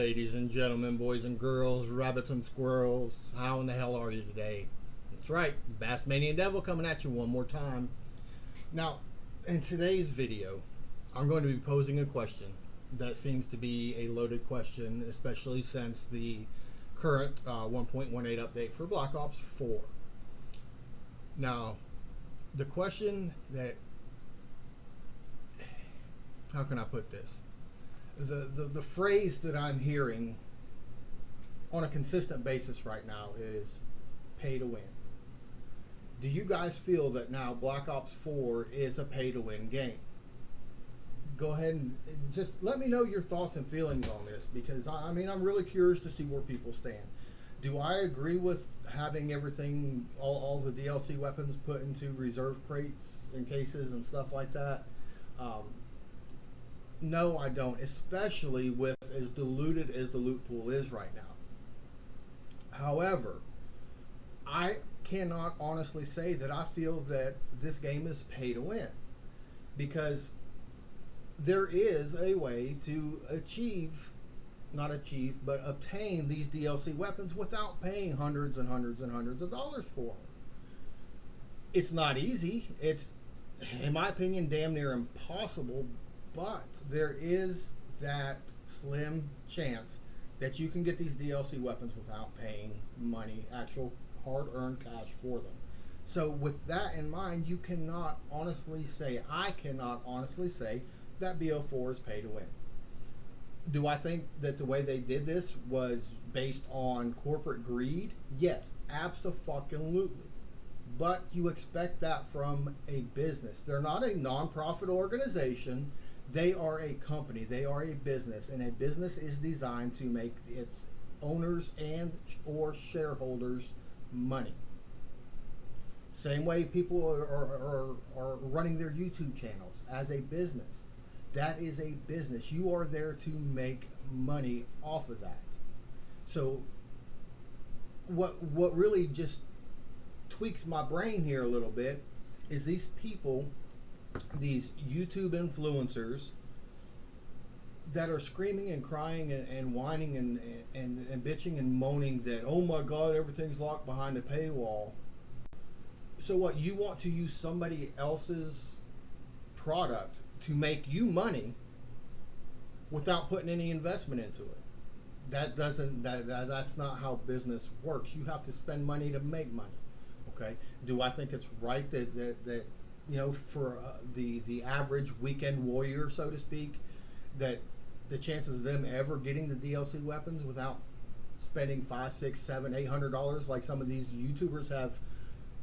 ladies and gentlemen, boys and girls, rabbits and squirrels. How in the hell are you today? That's right, Bassmanian Devil coming at you one more time. Now, in today's video, I'm going to be posing a question that seems to be a loaded question, especially since the current 1.18 update for Black Ops 4. Now, the question that, how can I put this? The phrase that I'm hearing on a consistent basis right now is pay to win. Do you guys feel that now Black Ops 4 is a pay to win game? Go ahead and just let me know your thoughts and feelings on this, because I mean, I'm really curious to see where people stand. Do I agree with having everything, all the DLC weapons put into reserve crates and cases and stuff like that? No, I don't, especially with as diluted as the loot pool is right now. However, I cannot honestly say that I feel that this game is pay to win, because there is a way to not achieve, but obtain these DLC weapons without paying hundreds and hundreds and hundreds of dollars for them. It's not easy. It's, in my opinion, damn near impossible, but there is that slim chance that you can get these DLC weapons without paying money, actual hard-earned cash for them. So with that in mind, you cannot honestly say, I cannot honestly say that BO4 is pay to win. Do I think that the way they did this was based on corporate greed? Yes, abso-fucking-lutely. But you expect that from a business. They're not a non-profit organization. They are a company. They are a business, and a business is designed to make its owners and or shareholders money. Same way people are running their YouTube channels as a business. That is a business. You are there to make money off of that. So what really just tweaks my brain here a little bit is these people, these YouTube influencers that are screaming and crying and whining and bitching and moaning that, oh my God, everything's locked behind a paywall. So what, you want to use somebody else's product to make you money without putting any investment into it? That's not how business works. You have to spend money to make money. Okay. Do I think it's right that you know, for the average weekend warrior, so to speak, that the chances of them ever getting the DLC weapons without spending $500, $600, $700, $800 like some of these YouTubers have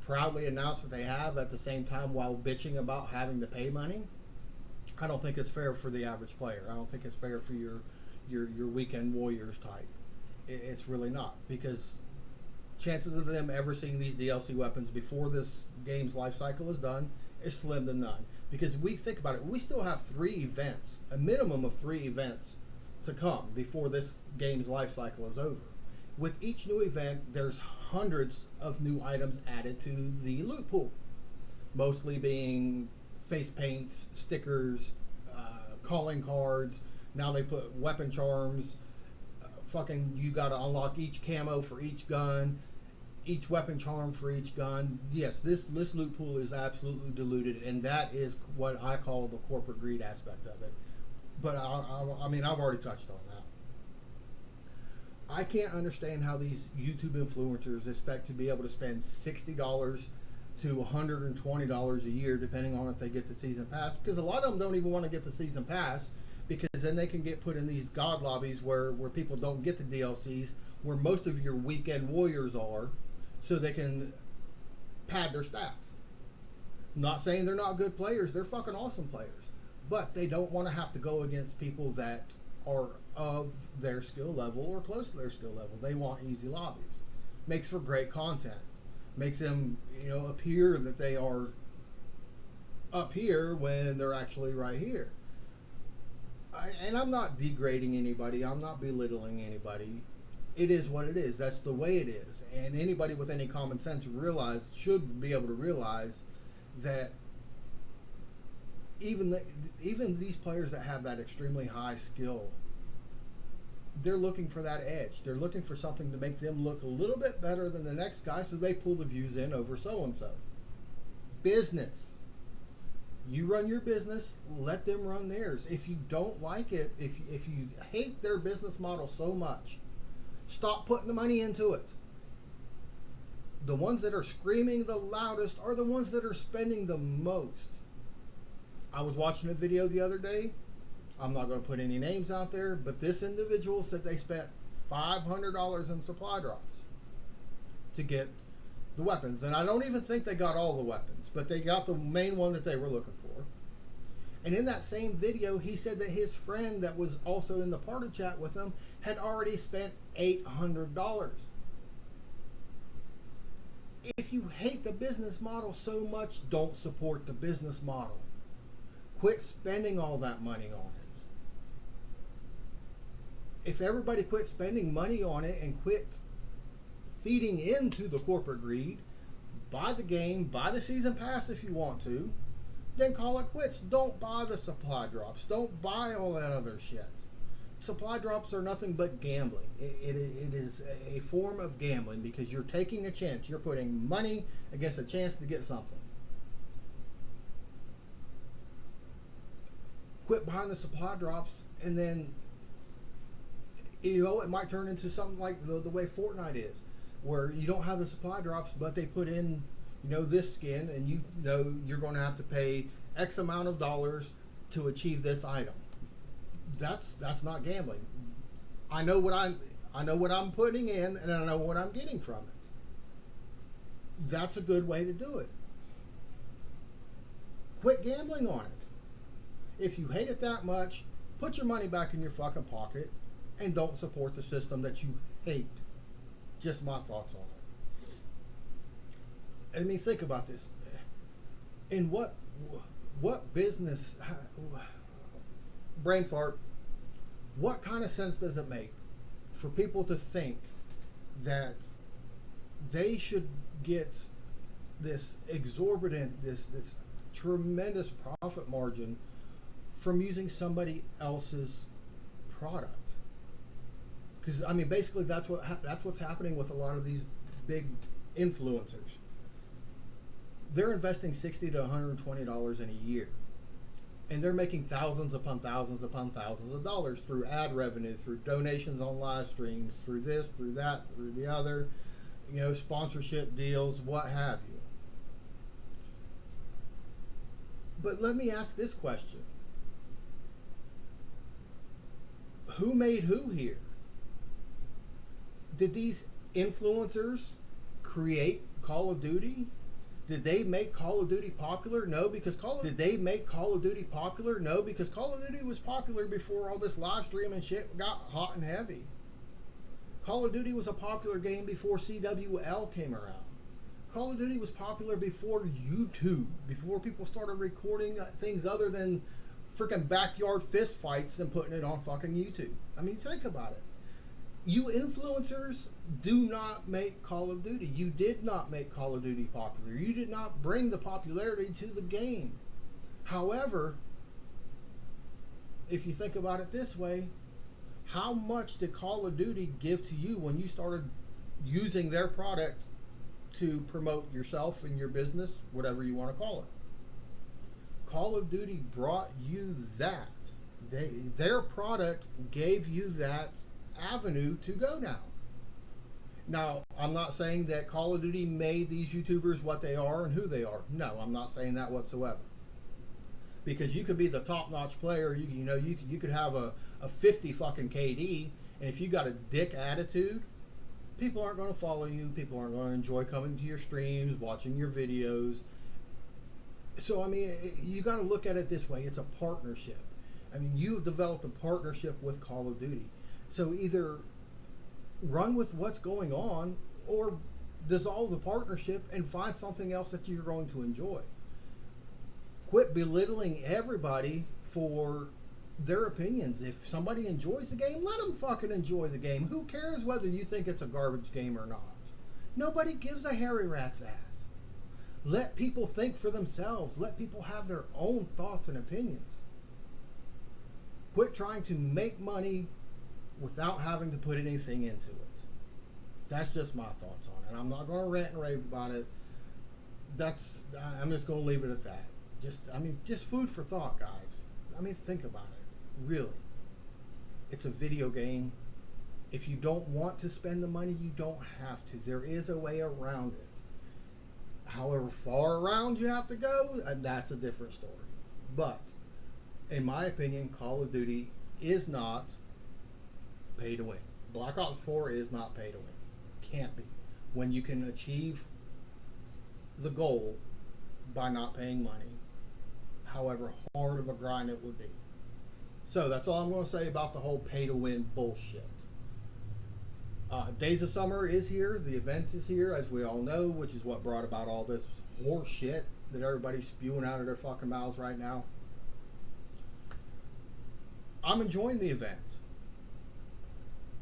proudly announced that they have at the same time while bitching about having to pay money? I don't think it's fair for the average player. I don't think it's fair for your weekend warriors type. It's really not, because chances of them ever seeing these DLC weapons before this game's life cycle is done is slim to none. Because we think about it, we still have 3 events, a minimum of 3 events to come before this game's life cycle is over. With each new event, there's hundreds of new items added to the loot pool, mostly being face paints, stickers, calling cards. Now they put weapon charms. You gotta unlock each camo for each gun, each weapon charm for each gun. Yes, this loot pool is absolutely diluted, and that is what I call the corporate greed aspect of it. But I mean, I've already touched on that. I can't understand how these YouTube influencers expect to be able to spend $60 to $120 a year, depending on if they get the season pass, because a lot of them don't even want to get the season pass, because then they can get put in these god lobbies where people don't get the DLCs, where most of your weekend warriors are, so they can pad their stats. Not saying they're not good players, they're fucking awesome players, but they don't want to have to go against people that are of their skill level or close to their skill level. They want easy lobbies. Makes for great content. Makes them, you know, appear that they are up here when they're actually right here. And I'm not degrading anybody. I'm not belittling anybody. It is what it is. That's the way it is. And anybody with any common sense should be able to realize that even these players that have that extremely high skill, they're looking for that edge. They're looking for something to make them look a little bit better than the next guy, so they pull the views in over so and so. Business. You run your business, let them run theirs. If you don't like it, if you hate their business model so much, stop putting the money into it. The ones that are screaming the loudest are the ones that are spending the most. I was watching a video the other day. I'm not going to put any names out there, but this individual said they spent $500 in supply drops to get the weapons. And I don't even think they got all the weapons, but they got the main one that they were looking for. And in that same video, he said that his friend that was also in the party chat with him had already spent $800. If you hate the business model so much, don't support the business model. Quit spending all that money on it. If everybody quit spending money on it and quit feeding into the corporate greed, buy the game, buy the season pass if you want to, then call it quits. Don't buy the supply drops. Don't buy all that other shit. Supply drops are nothing but gambling. It is a form of gambling because you're taking a chance. You're putting money against a chance to get something. Quit buying the supply drops, and then it might turn into something like the way Fortnite is, where you don't have the supply drops, but they put in this skin, and you're going to have to pay X amount of dollars to achieve this item. That's not gambling. I know what I'm putting in, and I know what I'm getting from it. That's a good way to do it. Quit gambling on it. If you hate it that much, put your money back in your fucking pocket and don't support the system that you hate. Just my thoughts on it. I mean, think about this. In what business, brain fart, what kind of sense does it make for people to think that they should get this exorbitant, this tremendous profit margin from using somebody else's product? Because I mean, basically, that's what's happening with a lot of these big influencers. They're investing $60 to $120 in a year, and they're making thousands upon thousands upon thousands of dollars through ad revenue, through donations on live streams, through this, through that, through the other, sponsorship deals, what have you. But let me ask this question. Who made who here? Did these influencers create Call of Duty? Did they make Call of Duty popular? No, because Did they make Call of Duty popular? No, because Call of Duty was popular before all this live streaming shit got hot and heavy. Call of Duty was a popular game before CWL came around. Call of Duty was popular before YouTube, before people started recording things other than freaking backyard fist fights and putting it on fucking YouTube. I mean, think about it. You influencers do not make Call of Duty. You did not make Call of Duty popular. You did not bring the popularity to the game. However, if you think about it this way, how much did Call of Duty give to you when you started using their product to promote yourself and your business, whatever you want to call it? Call of Duty brought you that. Their product gave you that avenue to go down. Now, I'm not saying that Call of Duty made these YouTubers what they are and who they are. No, I'm not saying that whatsoever. Because you could be the top-notch player, you could have a 50 fucking KD, and if you got a dick attitude, people aren't going to follow you. People aren't going to enjoy coming to your streams, watching your videos. So, I mean, you got to look at it this way. It's a partnership. I mean, you've developed a partnership with Call of Duty. So either run with what's going on or dissolve the partnership and find something else that you're going to enjoy. Quit belittling everybody for their opinions. If somebody enjoys the game, let them fucking enjoy the game. Who cares whether you think it's a garbage game or not? Nobody gives a hairy rat's ass. Let people think for themselves. Let people have their own thoughts and opinions. Quit trying to make money without having to put anything into it. That's just my thoughts on it. I'm not going to rant and rave about it. That's I'm just going to leave it at that. Just food for thought, guys. Think about it. Really, it's a video game. If you don't want to spend the money, you don't have to. There is a way around it. However far around you have to go, and that's a different story. But in my opinion, Call of Duty is not pay to win. Black Ops 4 is not pay to win. Can't be. When you can achieve the goal by not paying money, however hard of a grind it would be. So that's all I'm going to say about the whole pay to win bullshit. Days of Summer is here. The event is here, as we all know, which is what brought about all this horse shit that everybody's spewing out of their fucking mouths right now. I'm enjoying the event.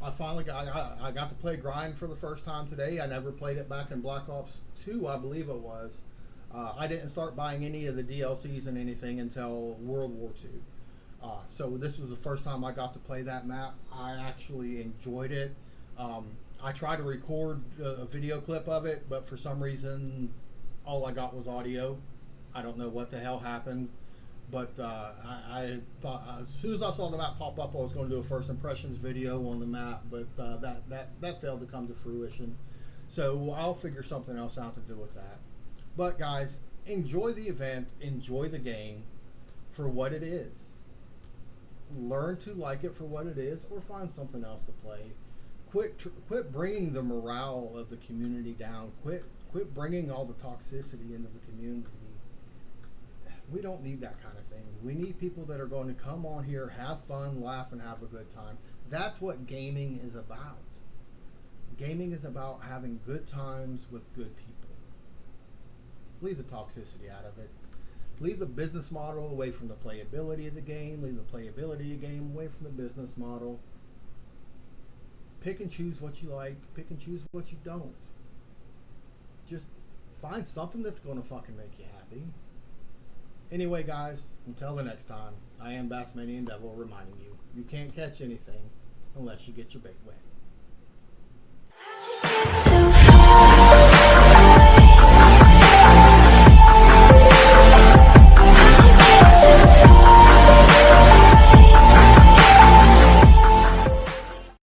I got to play Grind for the first time today. I never played it back in Black Ops 2, I believe it was. I didn't start buying any of the DLCs and anything until World War II. So this was the first time I got to play that map. I actually enjoyed it. I tried to record a video clip of it, but for some reason, all I got was audio. I don't know what the hell happened, but I thought as soon as I saw the map pop up, I was going to do a first impressions video on the map, but that failed to come to fruition. So I'll figure something else out to do with that. But guys, enjoy the event, enjoy the game for what it is. Learn to like it for what it is, or find something else to play. Quit bringing the morale of the community down. Quit bringing all the toxicity into the community. We don't need that kind of thing. We need people that are going to come on here, have fun, laugh, and have a good time. That's what gaming is about. Gaming is about having good times with good people. Leave the toxicity out of it. Leave the business model away from the playability of the game. Leave the playability of the game away from the business model. Pick and choose what you like. Pick and choose what you don't. Just find something that's going to fucking make you happy. Anyway, guys, until the next time, I am Bassmanian Devil reminding you, you can't catch anything unless you get your bait wet.